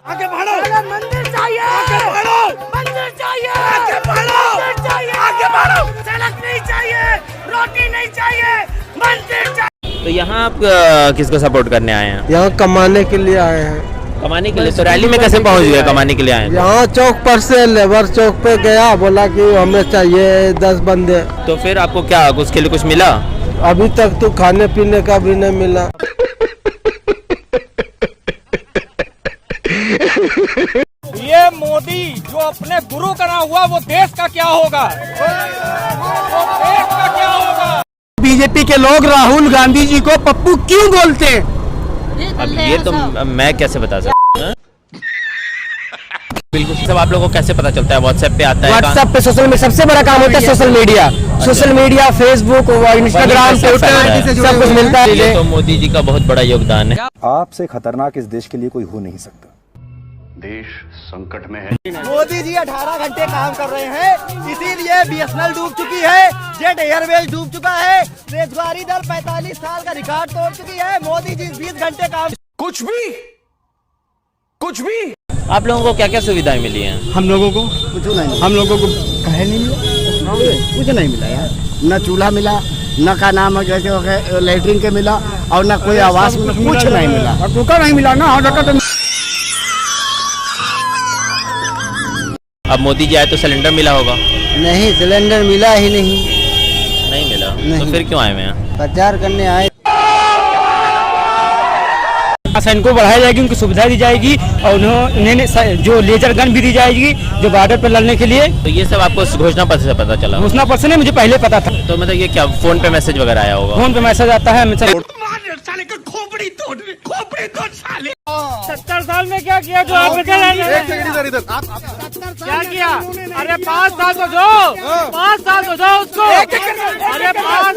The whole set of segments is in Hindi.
आगे बढ़ो, मंदिर चाहिए, आगे बढ़ो, मंदिर चाहिए, आगे बढ़ो, मंदिर चाहिए, आगे बढ़ो, सड़क नहीं चाहिए, रोटी नहीं चाहिए, मंदिर चाहिए। तो यहाँ आप किसको सपोर्ट करने आए हैं? यहाँ कमाने के लिए आए हैं। कमाने के लिए? तो रैली में कैसे पहुँच गए कमाने के लिए आए? यहाँ चौक पर से लेबर चौक पे गया, बोला कि हमें चाहिए 10 बंदे। तो फिर आपको क्या उसके लिए कुछ मिला? अभी तक तो खाने पीने का भी नहीं मिला। ये मोदी जो अपने गुरु करा हुआ, वो देश का क्या होगा? वो देश का क्या होगा? बीजेपी के लोग राहुल गांधी जी को पप्पू क्यों बोलते हैं? अब ये तो मैं कैसे बता सकता हूँ? बिल्कुल सब आप लोगों को कैसे पता चलता है? व्हाट्सएप पे आता है? व्हाट्सएप पे सोशल में सबसे बड़ा काम होता है social media. Social media, Facebook, Instagram, Twitter, सब कुछ मिलता है। ये तो मोदी जी का बहुत बड़ा योगदान है। आपसे खतरनाक इस देश के लिए कोई हो नहीं सकता। देश संकट में है। मोदी जी 18 घंटे काम कर रहे हैं, इसीलिए BSNL डूब चुकी है, जेट एयरवेज डूब चुका है, बेरोजगारी दर 45 साल का रिकॉर्ड तोड़ चुकी है। मोदी जी 20 घंटे काम। कुछ भी आप लोगों को क्या क्या सुविधाएं मिली हैं? हम लोगों को कहे नहीं मिला, कुछ नहीं मिला यार। न चूल्हा मिला, न का नाम है जैसे लेटरिन के मिला, और न कोई आवास मिला, कुछ नहीं मिला। नहीं मिला ना। अब मोदी जी आए तो सिलेंडर मिला होगा? नहीं, सिलेंडर मिला ही नहीं मिला। तो फिर क्यों आए हुए हैं? प्रचार करने आए। सैनिकों को बढ़ाई जाएगी, उनको सुविधा दी जाएगी, और उन्हें जो लेजर गन भी दी जाएगी जो बॉर्डर पर लड़ने के लिए। तो ये सब आपको घोषणा पत्र से पता चला? घोषणा पत्र से मुझे पहले पता था। तो मतलब ये क्या फोन पे मैसेज वगैरह आया होगा? फोन पे मैसेज आता है। साले 70 साल में क्या किया जो आप क्या किया? अरे 5 साल तो दो, 5 साल तो दो उसको। अरे 5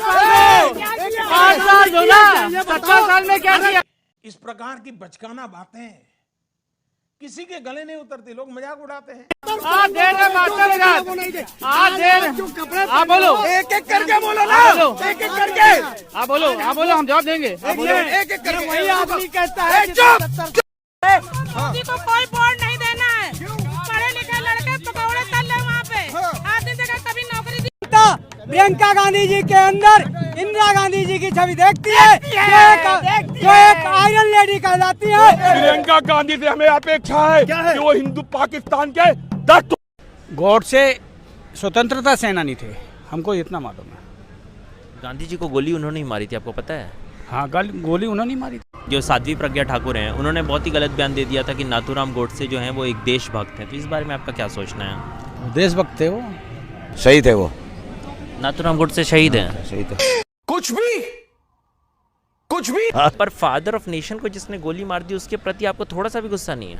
साल दो ना। 70 साल में क्या किया? इस प्रकार की बचकाना बातें किसी के गले नहीं उतरती, लोग मजाक उड़ाते हैं। आप दे रहे आप दे रहे, आप बोलो, एक एक करके बोलो ना, एक एक करके आप बोलो, हम जवाब देंगे। एक एक करके। वही आदमी कहता है किसी को कोई वोट नहीं देना है। पढ़े लिखे लड़के पकौड़े तल रहे वहाँ पे, आदमी जगह कभी नौकरी दी। प्रियंका गांधी जी के अंदर इंदिरा गांधी जी की छवि देखती है, जो एक आयरन लेडी कहलाती है। प्रियंका गांधी से हमें अपेक्षा है कि वो हिंदू पाकिस्तान के 10 गॉडसे स्वतंत्रता सेनानी थे, हमको इतना मालूम है। गांधी जी को गोली उन्होंने ही मारी थी, आपको पता है? हाँ, गोली उन्होंने ही मारी थी। जो साध्वी प्रज्ञा ठाकुर हैं, उन्होंने बहुत ही गलत बयान दे दिया था कि नाथूराम गोडसे जो हैं वो एक देशभक्त हैं। तो इस बारे में आपका क्या सोचना है? देशभक्त थे वो, सही थे वो। नाथूराम गोडसे शहीद हैं। सही थे। कुछ भी पर फादर ऑफ नेशन को जिसने गोली मार दी उसके प्रति आपको थोड़ा सा भी गुस्सा नहीं है?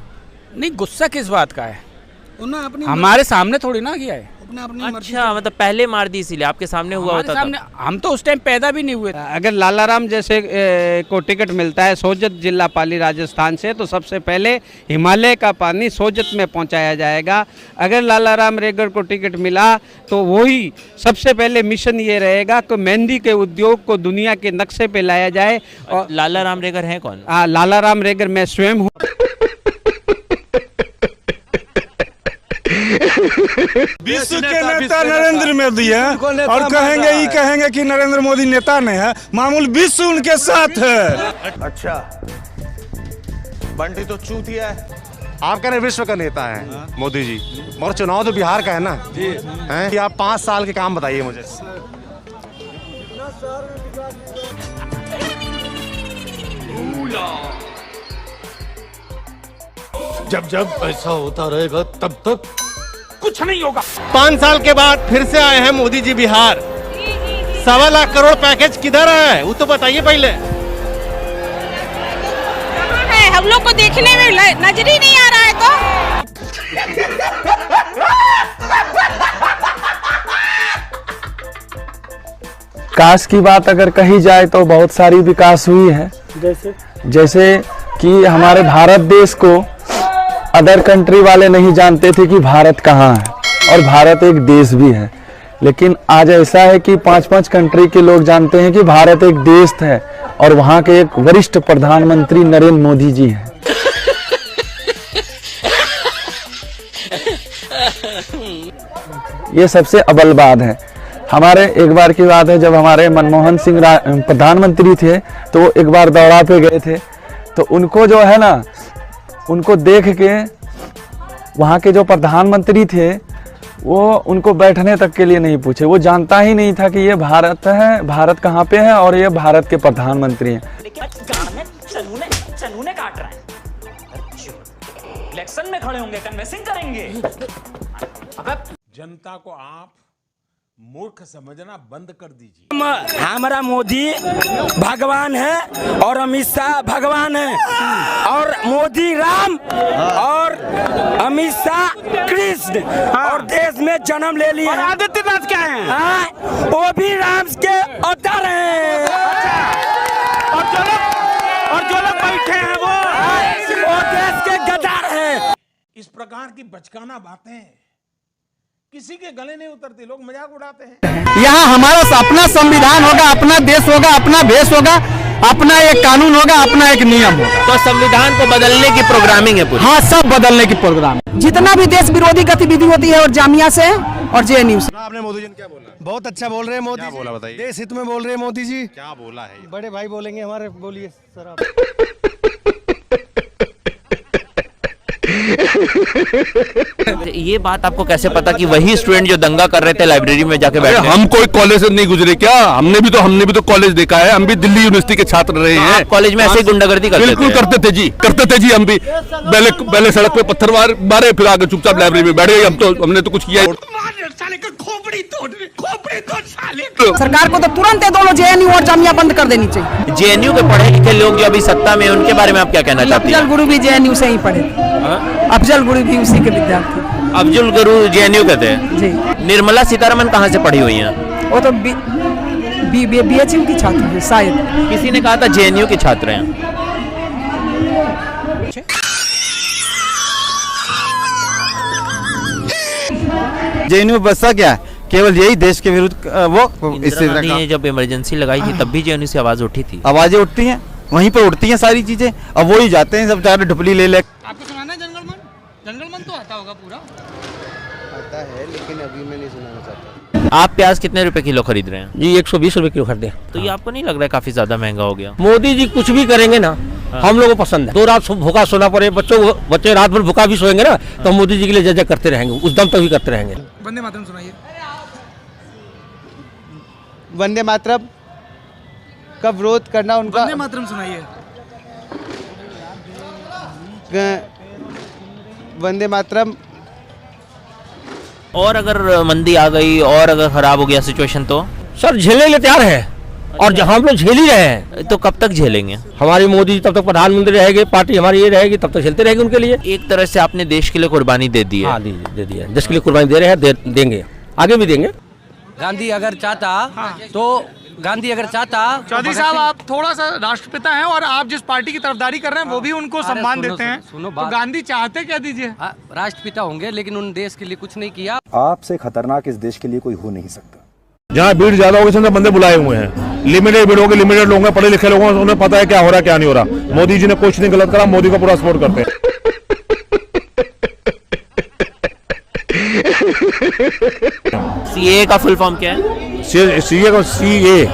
नहीं, गुस्सा किस बात का है? हमारे सामने थोड़ी ना किया है। अच्छा, मतलब पहले मार दी इसीलिए आपके सामने हुआ होता सामने, हम तो उस टाइम पैदा भी नहीं हुए। अगर लालाराम जैसे को टिकट मिलता है सोजत जिला पाली राजस्थान से, तो सबसे पहले हिमालय का पानी सोजत में पहुंचाया जाएगा। अगर लालाराम रेगर को टिकट मिला तो वही सबसे पहले मिशन ये रहेगा कि मेहंदी के उद्योग को दुनिया के नक्शे पे लाया जाए। और लालाराम रेगर हैं कौन? लालाराम रेगर मैं स्वयं हूँ। विश्व के नेता नरेंद्र मोदी है, और कहेंगे कि नरेंद्र मोदी नेता नहीं है, मामूल विश्व उनके साथ है। अच्छा, बंटी तो चूतिया है। आप कह रहे विश्व का नेता है मोदी जी, और चुनाव तो बिहार का है ना हैं? कि आप 5 साल के काम बताइए मुझे। जब ऐसा होता रहेगा तब तक कुछ नहीं होगा। 5 साल के बाद फिर से आए हैं मोदी जी बिहार। 1.25 लाख करोड़ पैकेज किधर है वो तो बताइए पहले। कहाँ है? हम लोग को देखने में नजर ही नहीं आ रहा है। तो विकास की बात अगर कही जाए तो बहुत सारी विकास हुई है। जैसे कि हमारे भारत देश को अदर कंट्री वाले नहीं जानते थे कि भारत कहाँ है, और भारत एक देश भी है। लेकिन आज ऐसा है कि 5-5 कंट्री के लोग जानते हैं कि भारत एक देश है, और वहाँ के एक वरिष्ठ प्रधानमंत्री नरेंद्र मोदी जी हैं। ये सबसे अव्वल बात है। हमारे एक बार की बात है, जब हमारे मनमोहन सिंह प्रधानमंत्री थे तो वो एक बार दौरा पे गए थे, तो उनको जो है ना, उनको देख के वहाँ के जो प्रधानमंत्री थे वो उनको बैठने तक के लिए नहीं पूछे। वो जानता ही नहीं था कि ये भारत है, भारत कहाँ पे है और ये भारत के प्रधानमंत्री हैं। चनूने काट रहा है, इलेक्शन में खड़े होंगे, कन्वेंसिंग करेंगे। जनता को आप मूर्ख समझना बंद कर दीजिए। हमारा मोदी भगवान है और अमित शाह भगवान है, और मोदी राम और अमित शाह कृष्ण, और देश में जन्म ले लिया। और आदित्यनाथ क्या है? वो भी राम के अवतार हैं। और जो लोग बैठे हैं वो देश के गद्दार हैं। इस प्रकार की बचकाना बातें किसी के गले नहीं उतरती, लोग मजाक उड़ाते हैं। यहाँ हमारा अपना संविधान होगा, अपना देश होगा, अपना भेष होगा, अपना एक कानून होगा, अपना एक नियम होगा। तो संविधान को बदलने की प्रोग्रामिंग है पूरी। हाँ, सब बदलने की प्रोग्राम। जितना भी देश विरोधी गतिविधि होती है और जामिया से और JNU से। आपने मोदी जी ने क्या बोला? बहुत अच्छा बोल रहे हैं मोदी। क्या बोला बताइए? देश हित में बोल रहे हैं मोदी जी। क्या बोला है? बड़े भाई बोलेंगे हमारे, बोलिए सर आप। ये बात आपको कैसे पता कि वही स्टूडेंट जो दंगा कर रहे थे लाइब्रेरी में जाके बैठे? हम कोई कॉलेज से नहीं गुजरे क्या? हमने भी तो कॉलेज देखा है। हम भी दिल्ली यूनिवर्सिटी के छात्र रहे हैं। कॉलेज में ऐसे गुंडागर्दी करते थे? बिल्कुल करते थे जी। हम भी पहले सड़क पे पत्थर मारे, फिर आगे चुपचाप लाइब्रेरी में बैठ गए। हमने तो कुछ किया। सरकार को तो तुरंत ये दोनों JNU और जामिया बंद कर देनी चाहिए। JNU के पढ़े लिखे लोग जो अभी सत्ता में, उनके बारे में आप क्या कहना चाहते हैं? अफजल गुरु भी JNU से ही पढ़े। अफजल गुरु भी उसी के विद्यार्थी। अफजल गुरु JNU के थे जी। निर्मला सीतारमन कहाँ से पढ़ी हुई हैं? वो तो BHU की छात्र है शायद। किसी ने कहा था JNU के छात्र हैं। JNU बसा क्या, केवल यही देश के विरुद्ध वो इंदिरा गांधी ने जब इमरजेंसी लगाई थी तब भी JNU से आवाज उठी थी। आवाजें उठती हैं, वहीं पर उठती हैं सारी चीजें। अब वो ही जाते हैं सब चार ढुपली ले। आपको सुनाना है जनगण मन? जनगण मन तो आता होगा पूरा। आता है, लेकिन अभी मैं नहीं सुनाना चाहता। आप प्याज कितने रुपए किलो खरीद रहे हैं? जी 120 रुपए किलो खरीदे। तो ये आपको नहीं लग रहा है काफी ज्यादा महंगा हो गया? मोदी जी कुछ भी करेंगे ना, हम लोगों को पसंद है। 2 रात भूखा सोना पड़े, बच्चे रात भर भूखा भी सोएंगे ना, तो मोदी जी के लिए जय जय करते रहेंगे, उस दम तक भी करते रहेंगे। वंदे मातरम सुनाइए। वंदे मातरम का विरोध करना उनका। वंदे मातरम सुनाइए। वंदे मातरम। और अगर मंदी आ गई और अगर खराब हो गया सिचुएशन तो? सर झेलने के लिए तैयार है, और जहां हम लोग झेल ही रहे हैं। तो कब तक झेलेंगे? हमारी मोदी जी तब तक प्रधानमंत्री रहेंगे, पार्टी हमारी ये रहेगी, तब तक झेलते रहेंगे उनके लिए। एक तरह से आपने देश के लिए कुर्बानी दे दी है। हाँ, दे दी है। देश के लिए कुर्बानी दे रहे हैं, देंगे, आगे भी देंगे। गांधी अगर चाहता चौधरी साहब, आप थोड़ा सा राष्ट्रपिता हैं और आप जिस पार्टी की तरफदारी कर रहे हैं वो भी उनको सम्मान देते हैं। तो गांधी चाहते क्या दीजिए? राष्ट्रपिता होंगे, लेकिन उन देश के लिए कुछ नहीं किया। आपसे खतरनाक इस देश के लिए कोई हो नहीं सकता। जहाँ भीड़ ज्यादा होगी उसमें बंदे बुलाए हुए हैं। लिमिटेड भीड़ होगी, लिमिटेड लोग हैं, पढ़े लिखे लोग हैं, उन्हें पता है क्या हो रहा है क्या नहीं हो रहा। मोदी जी ने कुछ नहीं गलत करा, मोदी को पूरा सपोर्ट करते हैं। CAA का फुल फॉर्म क्या है? CA का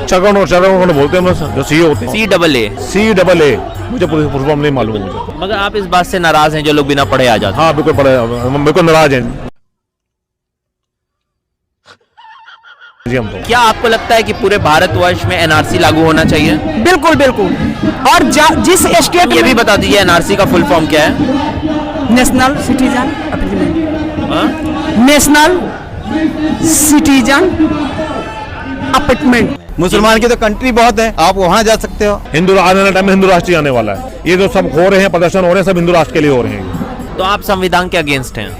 चरण बोलते हैं जो CA होते हैं। CAA मुझे फुल फॉर्म नहीं मालूम है मुझे। मगर आप इस बात से नाराज हैं जो लोग बिना पढ़े आ जाते हैं? हाँ बिल्कुल नाराज हैं जी हम तो। क्या आपको लगता है कि पूरे भारतवर्ष में NRC लागू होना चाहिए? बिल्कुल बिल्कुल। और जिस स्टेट ये भी बता दीजिए NRC का फुल फॉर्म क्या है? National citizen national citizen appointment. मुसलमान की तो कंट्री बहुत है, आप वहाँ जा सकते हो। हिंदू आने वाले टाइम में हिंदू राष्ट्र आने वाला है। ये जो सब हो रहे हैं, प्रदर्शन हो रहे हैं, सब हिंदू राष्ट्र के लिए हो रहे हैं। तो आप संविधान के अगेंस्ट हैं?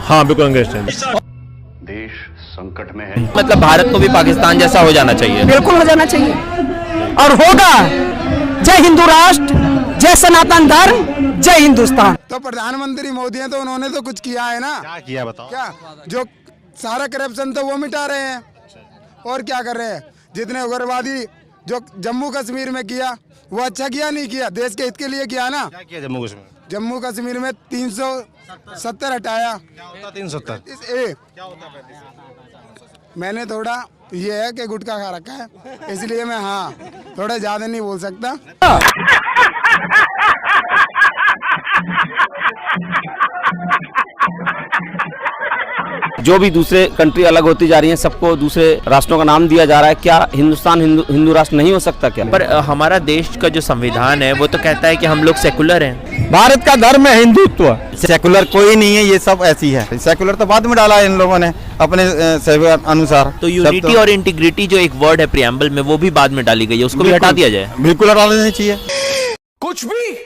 हाँ बिल्कुल अगेंस्ट हैं। देश संकट में है। मतलब भारत को भी पाकिस्तान जैसा हो जाना चाहिए? बिल्कुल हो जाना चाहिए, और होगा। जय हिंदू राष्ट्र, जय सनातन धर्म, जय हिंदुस्तान। तो प्रधानमंत्री मोदी हैं तो उन्होंने तो कुछ किया है ना। क्या किया बताओ? क्या जो सारा करप्शन तो वो मिटा रहे हैं, और क्या कर रहे हैं? जितने उग्रवादी जो जम्मू कश्मीर में किया वो अच्छा किया नहीं किया, देश के हित के लिए किया ना। क्या किया जम्मू कश्मीर? जम्मू कश्मीर में 370 हटाया। क्या होता 370? क्या होता 35? मैंने थोड़ा ये है कि गुटखा खा रखा है, इसलिए मैं थोड़ा ज्यादा नहीं बोल सकता। जो भी दूसरे कंट्री अलग होती जा रही हैं, सबको दूसरे राष्ट्रों का नाम दिया जा रहा है। क्या हिंदुस्तान हिंदू राष्ट्र नहीं हो सकता क्या? पर हमारा देश का जो संविधान है वो तो कहता है कि हम लोग सेकुलर हैं। भारत का धर्म है हिंदुत्व, सेकुलर कोई नहीं है, ये सब ऐसी है। सेकुलर तो बाद में डाला है इन लोगों ने अपने अनुसार। तो यूनिटी और इंटीग्रिटी जो एक वर्ड है प्रियम्बल में, वो भी बाद में डाली गई है, उसको भी हटा दिया जाए। बिल्कुल हटा देना चाहिए। कुछ भी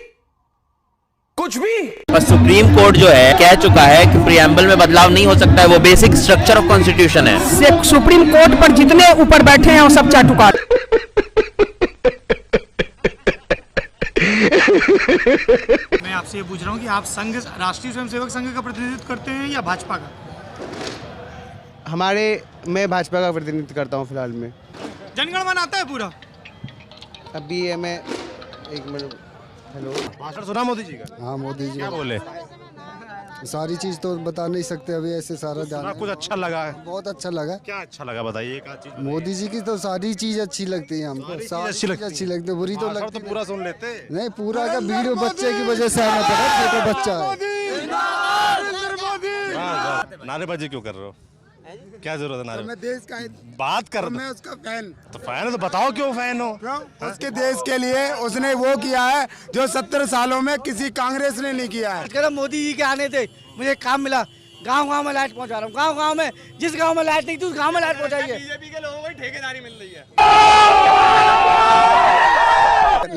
और सुप्रीम कोर्ट जो है कह चुका है कि प्रियम्बल में बदलाव नहीं हो सकता है, वो बेसिक स्ट्रक्चर ऑफ कॉन्स्टिट्यूशन है। सुप्रीम कोर्ट पर जितने ऊपर बैठे हैं वो सब चाटुकार। मैं आपसे ये पूछ रहा हूँ कि आप संघ, राष्ट्रीय स्वयंसेवक संघ का प्रतिनिधित्व करते हैं या भाजपा का? मैं भाजपा का प्रतिनिधित्व करता हूँ फिलहाल में। जनगणमन आता है पूरा? अभी ये मैं एक मिनट। हेलो, भाषण सुना मोदी जी का? हाँ, मोदी जी क्या बोले? सारी चीज तो बता नहीं सकते अभी, ऐसे सारा सुना, कुछ अच्छा लगा है? बहुत अच्छा लगा। क्या अच्छा लगा बताइए? क्या चीज? मोदी जी की तो सारी चीज अच्छी लगती है हमको, सारी चीज अच्छी लगती है, बुरी तो लगती तो पूरा सुन लेते नहीं। पूरा का वीडियो बच्चे की वजह से आना पड़ा, छोटा बच्चा है। नारेबाजी क्यों कर रहे हो? क्या जरूरत है नारे? मैं देश का बात कर, मैं उसका फैन। तो फैन है तो बताओ क्यों फैन हो? उसके देश के लिए उसने वो किया है जो 70 सालों में किसी कांग्रेस ने नहीं किया है। मोदी जी के आने से मुझे काम मिला, गांव-गांव में लाइट पहुंचा रहा हूँ। गांव-गांव में, जिस गांव में लाइट नहीं थी उस गांव में लाइट पहुंचाइए। बीजेपी के लोगों को ठेकेदारी मिल रही है।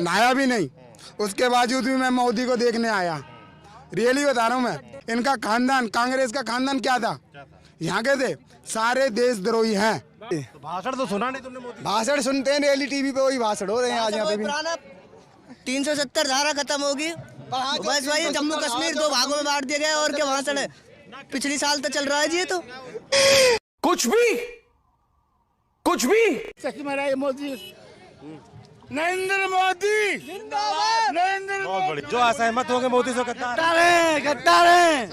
नहाया भी नहीं, उसके बावजूद भी मैं मोदी को देखने आया। रियली बता रहा हूँ मैं। इनका खानदान, कांग्रेस का खानदान क्या था? यहाँ के थे सारे देशद्रोही हैं। तो भाषण तो सुना नहीं तुमने मोदी? भाषण सुनते हैं डेली टीवी पे, वही भाषण हो रहे हैं आज यहाँ पे भी। 370 धारा खत्म होगी, बस वही जम्मू कश्मीर 2 भागों में बांट दिया गया। और क्या भाषण है? पिछली साल तक चल रहा है जी ये तो। कुछ भी सच में रहा मोदी, नरेंद्र मोदी जिंदाबाद, नरेंद्र बहुत बड़ी। जो असहमत होंगे मोदी से गद्दार हैं।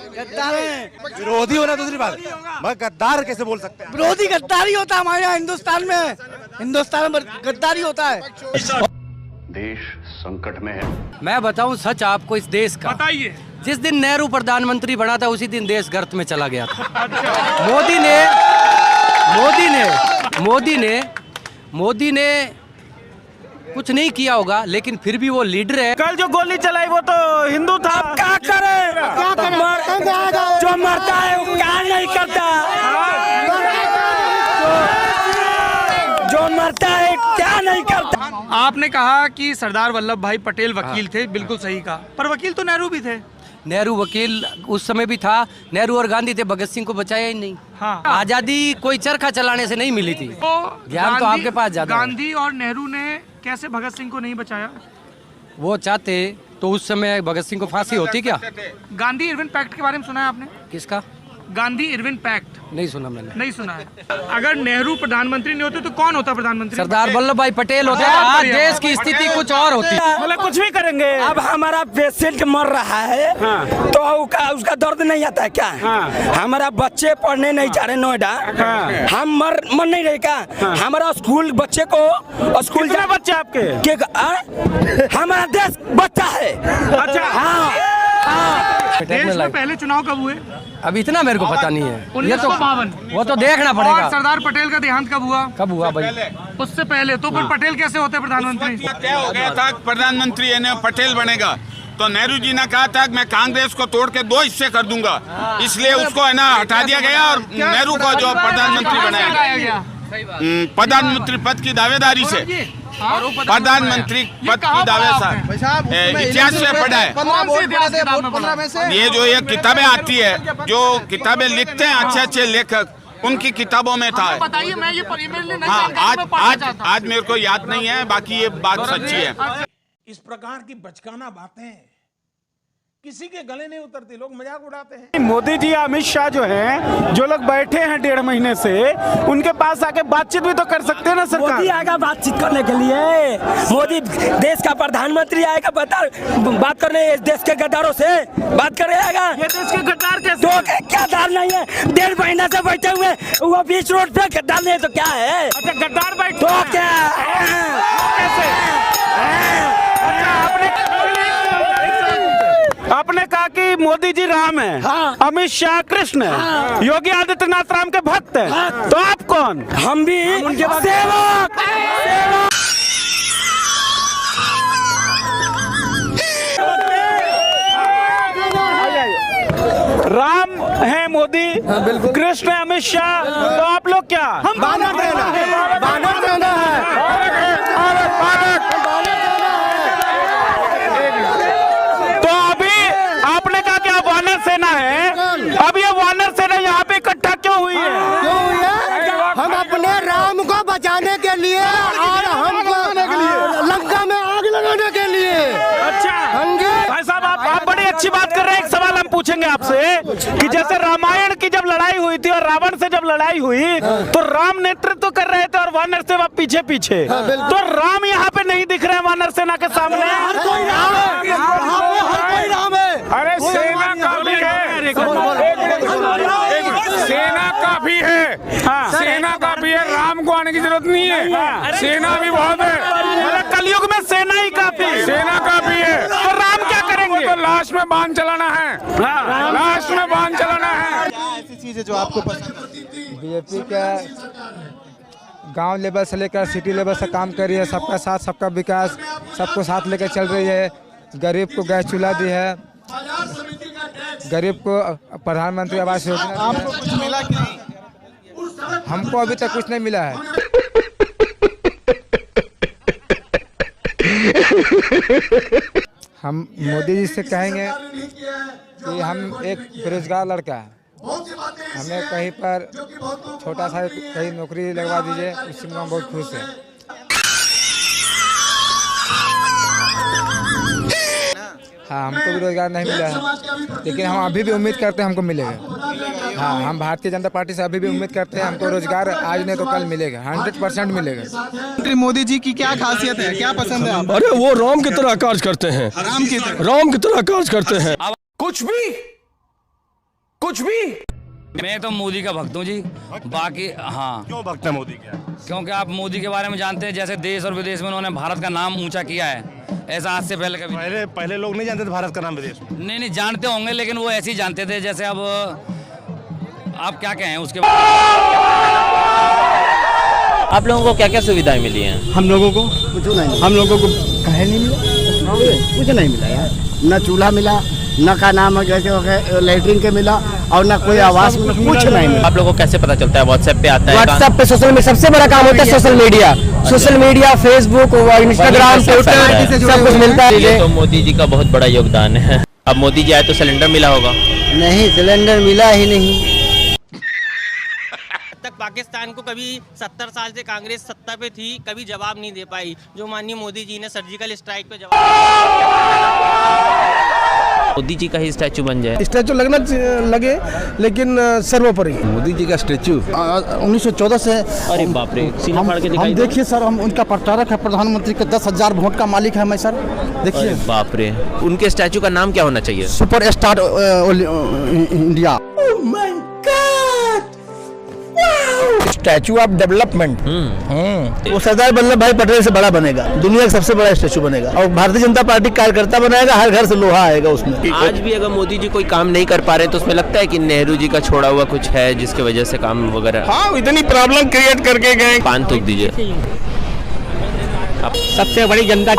विरोधी होना दूसरी बात, मगर गद्दार कैसे बोल सकते हैं? विरोधी गद्दारी होता है हमारे यहाँ हिंदुस्तान में गद्दारी होता है। देश संकट में है। मैं बताऊं सच आपको इस देश का, बताइए। जिस दिन नेहरू प्रधानमंत्री बना था उसी दिन देश गर्त में चला गया था। मोदी ने कुछ नहीं किया होगा, लेकिन फिर भी वो लीडर है। कल जो गोली चलाई वो तो हिंदू था। क्या करे? जो मरता है वो क्या नहीं करता? जो मरता है क्या नहीं करता? आपने कहा कि सरदार वल्लभ भाई पटेल वकील थे, बिल्कुल सही कहा, पर वकील तो नेहरू भी थे। नेहरू वकील उस समय भी था, नेहरू और गांधी थे, भगत सिंह को बचाया ही नहीं। हाँ। आजादी कोई चरखा चलाने से नहीं मिली थी। ज्ञान तो आपके पास ज्यादा है। गांधी और नेहरू ने कैसे भगत सिंह को नहीं बचाया? वो चाहते तो उस समय भगत सिंह को फांसी होती क्या? गांधी इरविन पैक्ट के बारे में सुना है आपने? किसका? गांधी इरविन पैक्ट नहीं सुना मैंने। नहीं सुना है। अगर नेहरू प्रधानमंत्री नहीं होते तो कौन होता प्रधानमंत्री? सरदार वल्लभ भाई पटेल होते। आज देश की स्थिति कुछ और होती। मतलब कुछ भी करेंगे। अब हमारा पेशेंट मर रहा है तो उसका दर्द नहीं आता है क्या? हमारा बच्चे पढ़ने नहीं जा रहे नोएडा, हम मर नहीं रहे क्या? हमारा स्कूल बच्चे को स्कूल कितने बच्चे आपके? हमारा देश बच्चा है। अच्छा। हाँ। देश में पहले चुनाव कब हुए? अब इतना मेरे को पता नहीं है। ये तो 1952। वो तो देखना पड़ेगा। और सरदार पटेल का देहांत कब हुआ? कब हुआ भाई? उससे पहले तो फिर पटेल कैसे होते प्रधानमंत्री? क्या हो गया था प्रधानमंत्री पटेल बनेगा तो नेहरू जी ने कहा था कि मैं कांग्रेस को तोड़ के 2 हिस्से कर दूंगा, इसलिए उसको हटा दिया गया और नेहरू को जो प्रधानमंत्री बनाया गया। प्रधानमंत्री पद की दावेदारी से, प्रधानमंत्री पद की दावेदारी इतिहास से पढ़ा है। ये जो ये किताबें आती है, जो किताबें लिखते हैं अच्छे अच्छे लेखक, उनकी किताबों में था। बताइए, मैं ये हाँ, आज मेरे को याद नहीं है, बाकी ये बात सच्ची है। इस प्रकार की बचकाना बातें किसी के गले नहीं उतरती, लोग मजाक उड़ाते हैं। मोदी जी अमित शाह जो हैं, जो लोग बैठे हैं 1.5 महीने से, उनके पास आके बातचीत भी तो कर सकते हैं ना सरकार। मोदी आएगा बातचीत करने के लिए, मोदी देश का प्रधानमंत्री आएगा बात करने, देश के गद्दारों से बात करने आएगा। ये देश के गद्दार कैसे? तो क्या गद्दार नहीं है, 1.5 महीने से बैठे हुए, वो बीच रोड पे गद्दार नहीं है तो क्या है? अच्छा गद्दार बैठे तो क्या कैसे? आपने कहा कि मोदी जी राम है, हाँ। अमित शाह कृष्ण है, हाँ। योगी आदित्यनाथ राम के भक्त है, हाँ। तो आप कौन? हम भी उनके सेवक। राम है मोदी, कृष्ण है अमित शाह, तो आप लोग क्या? हम बानर देना है, बानर देना है। तो अभी आपने कहा कि आप वानर सेना है, अब ये वानर सेना यहाँ पे इकट्ठा क्यों हुई है? क्यों हुई है? हम अपने राम को बचाने के लिए और हमको लंका में आग लगाने के लिए। अच्छा भाई साहब, आप बड़ी अच्छी बात कर रहे हैं। एक सवाल हम पूछेंगे आपसे कि जैसे रामायण की जब लड़ाई हुई थी और रावण से जब लड़ाई हुई, तो राम नेतृत्व कर रहे थे और वानर सेना पीछे पीछे, तो राम यहाँ पे नहीं दिख रहे हैं वानर सेना के सामने। हर कोई राम है। अरे सेना का भी है, सेना का भी है, सेना का भी है, राम को आने की जरूरत नहीं है, सेना भी बहुत है। कलयुग में सेना ही काफी, सेना का भी है। तो राम क्या करेंगे? तो लाश में बाण चलाना है, लाश में बाण चलाना है। ऐसी चीज है जो आपको पसंद? बीजेपी का गांव लेवल से लेकर सिटी लेवल से काम कर रही है, सबका साथ सबका विकास, सबको साथ लेकर चल रही है। गरीब को गैस चूल्हा दी है, गरीब को प्रधानमंत्री आवास योजना। आपको कुछ मिला कि नहीं? हमको अभी तक कुछ नहीं मिला है। हम मोदी जी से कहेंगे कि हम एक बेरोजगार लड़का है, हमें कहीं पर छोटा सा कहीं नौकरी लगवा दीजिए, उससे हम बहुत खुश हैं। हाँ, हमको भी रोजगार नहीं मिला है, लेकिन हम अभी भी उम्मीद करते हैं हमको मिलेगा। हाँ, हम भारतीय जनता पार्टी से अभी भी उम्मीद करते हैं हमको रोजगार आज नहीं तो कल मिलेगा, 100% मिलेगा। मोदी जी की क्या खासियत है, क्या पसंद है आपको? अरे वो राम की तरह कार्य करते हैं, राम की तरह, राम की तरह कार्य करते हैं। कुछ भी मैं तो मोदी का भक्त हूँ जी। बाकी हाँ, क्यों भक्त है मोदी के? क्योंकि आप मोदी के बारे में जानते हैं, जैसे देश और विदेश में उन्होंने भारत का नाम ऊंचा किया है, ऐसा आज से पहले कभी। पहले लोग नहीं जानते थे भारत का नाम विदेश में। नहीं जानते होंगे, लेकिन वो ऐसे ही जानते थे। जैसे अब आप क्या कहें उसके बाद? आप लोगों को क्या क्या सुविधाएं मिली हैं? हम लोगों को कुछ नहीं, हम लोगों को कहे नहीं मिला, कुछ नहीं मिला यार। न चूल्हा मिला, न का नाम जैसे लेटरिन के मिला, और न कोई आवास में कुछ नहीं मिला। आप लोगों को कैसे पता चलता है? व्हाट्सएप पे आता है? व्हाट्सएप पे सोशल में सबसे बड़ा काम होता है social media. Social media, Facebook, Instagram, Twitter, सब कुछ मिलता है। ये तो मोदी जी का बहुत बड़ा योगदान है। अब मोदी जी आए तो सिलेंडर मिला होगा? नहीं, सिलेंडर मिला ही नहीं। तक पाकिस्तान को कभी 70 साल से कांग्रेस सत्ता पे थी, कभी जवाब नहीं दे पाई। जो माननीय मोदी जी ने सर्जिकल स्ट्राइक पे जवाब, मोदी जी का ही स्टैचू बन जाए। स्टैचू लगना लगे, लेकिन सर्वोपरि मोदी जी का स्टैचू 1914 से। अरे बाप रे, सीना फाड़ के दिखाई। हम देखिए सर, हम उनका प्रचारक है, प्रधानमंत्री के 10,000 वोट का मालिक है मैं सर। देखिए बाप रे, उनके स्टैचू का नाम क्या होना चाहिए? Super star India. Statue of development. वो सरदार वल्लभ भाई पटेल से बड़ा बनेगा, दुनिया का सबसे बड़ा स्टैचू बनेगा, और भारतीय जनता पार्टी कार्यकर्ता बनाएगा, हर घर से लोहा आएगा उसमें। आज भी अगर मोदी जी कोई काम नहीं कर पा रहे तो उसमें लगता है कि नेहरू जी का छोड़ा हुआ कुछ है जिसकी वजह से काम वगैरह। हाँ, इतनी प्रॉब्लम क्रिएट करके गए। पान थूक दीजिए। सबसे बड़ी जनता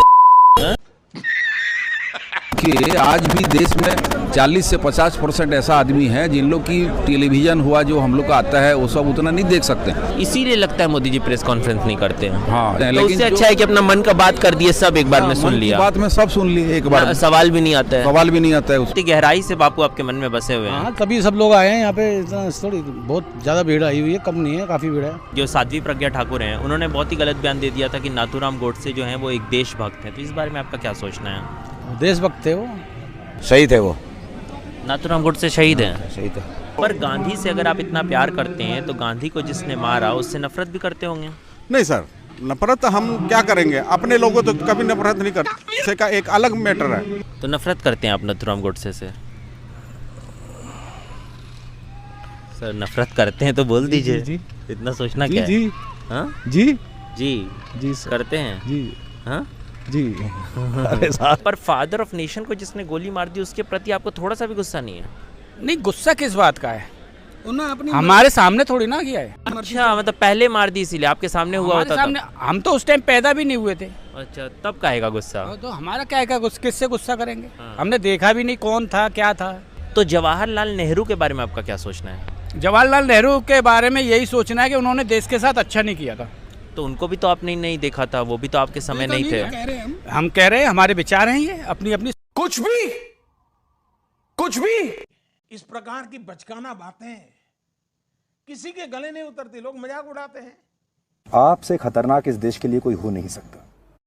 कि आज भी देश में 40 से 50% ऐसा आदमी है जिन लोग की टेलीविजन हुआ जो हम लोग का आता है वो सब उतना नहीं देख सकते हैं। इसीलिए लगता है मोदी जी प्रेस कॉन्फ्रेंस नहीं करते हैं। हाँ, तो लेकिन उससे अच्छा है कि अपना मन का बात कर दिए, सब एक बार में सुन लिया। बात में सब सुन लिए एक बार, सवाल भी नहीं आता है। सवाल भी नहीं आता है। उसकी गहराई से बापू आपके मन में बसे हुए हैं। कभी सब लोग आए हैं यहाँ पे, इतना थोड़ी बहुत ज्यादा भीड़ आई हुई है, कम नहीं है, काफी भीड़ है। जो साध्वी प्रज्ञा ठाकुर हैं, उन्होंने बहुत ही गलत बयान दे दिया था कि नाथूराम गोडसे जो हैं वो एक देशभक्त हैं। तो इस बारे में आपका क्या सोचना है? देशभक्त थे वो, शहीद है वो। नाथूराम गोडसे शहीद हैं। शहीद है। पर गांधी से अगर आप इतना प्यार करते हैं तो गांधी को जिसने मारा उससे नफरत भी करते होंगे। नहीं सर, नफरत हम क्या करेंगे, अपने लोगों तो कभी नफरत नहीं करते, इसे का एक अलग मैटर है। तो नफरत करते हैं आप नाथूराम गोडसे से? सर नफरत करते हैं तो बोल दीजिए। जी, इतना सोचना क्या है? हाँ जी जी जी करते हैं जी। हाँ जी। अरे साहब, पर फादर ऑफ नेशन को जिसने गोली मार दी उसके प्रति आपको थोड़ा सा भी गुस्सा नहीं है? नहीं, गुस्सा किस बात का है? हमारे सामने थोड़ी ना किया है। अच्छा, मतलब पहले मार दी इसीलिए आपके सामने हुआ होता सामने, हम तो उस टाइम पैदा भी नहीं हुए थे। अच्छा, तब काहेगा गुस्सा? तो हमारा क्या है, किससे गुस्सा करेंगे? हमने देखा भी नहीं कौन था क्या था। तो जवाहरलाल नेहरू के बारे में आपका क्या सोचना है? जवाहरलाल नेहरू के बारे में यही सोचना है कि उन्होंने देश के साथ अच्छा नहीं किया था। तो उनको भी तो आपने नहीं देखा था, वो भी तो आपके समय नहीं थे। हम कह रहे हैं, हमारे विचार हैं ये अपनी अपनी। कुछ भी इस प्रकार की बचकाना बातें किसी के गले नहीं उतरती, लोग मजाक उड़ाते हैं। आपसे खतरनाक इस देश के लिए कोई हो नहीं सकता।